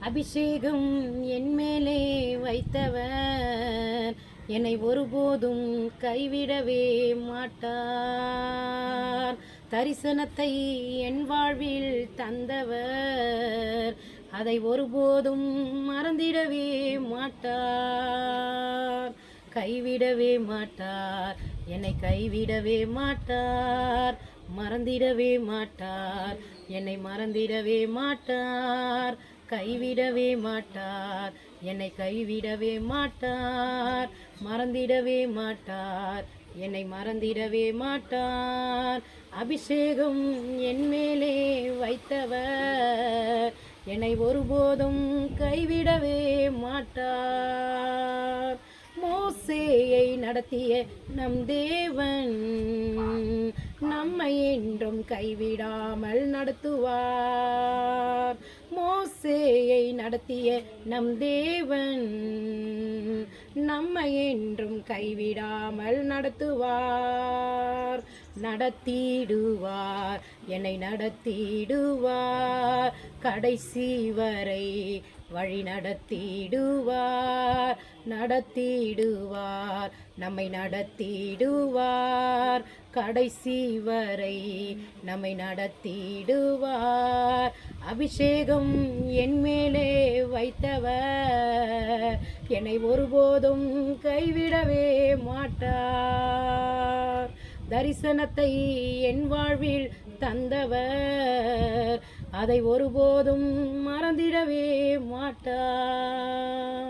அபிஷேகம் என் மேலே வைத்தவர் என்னை ஒருபோதும் கைவிடவே மாட்டார். தரிசனத்தை என் வாழ்வில் தந்தவர் அதை ஒருபோதும் மறந்திடவே மாட்டார். கைவிடவே மாட்டார், என்னை கைவிடவே மாட்டார். மறந்திடவே மாட்டார், என்னை மறந்திடவே மாட்டார். கைவிடவே மாட்டார், என்னை கைவிடவே மாட்டார். மறந்திடவே மாட்டார், என்னை மறந்திடவே மாட்டார். அபிஷேகம் என் மேலே வைத்தவர் என்னை ஒருபோதும் கைவிடவே மாட்டார். மோசேயை நடத்திய நம் தேவன் நம்மை என்றும் கைவிடாமல் நடத்துவார். மோசேயை நடத்திய நம் தேவன் நம்மை என்றும் கைவிடாமல் நடத்துவார். நடத்திடுவார், என்னை நடத்திடுவார். கடைசி வரை வழி நடத்திடுவார். நடத்திடுவார், நம்மை நடத்திடுவார். கடைசி வரை நம்மை நடத்திடுவார். அபிஷேகம் என் மேலே வைத்தவர் என்னை ஒருபோதும் கைவிடவே மாட்டார். தரிசனத்தை என் வாழ்வில் தந்தவர் அதை ஒருபோதும் மறந்திடவே மாட்டார்.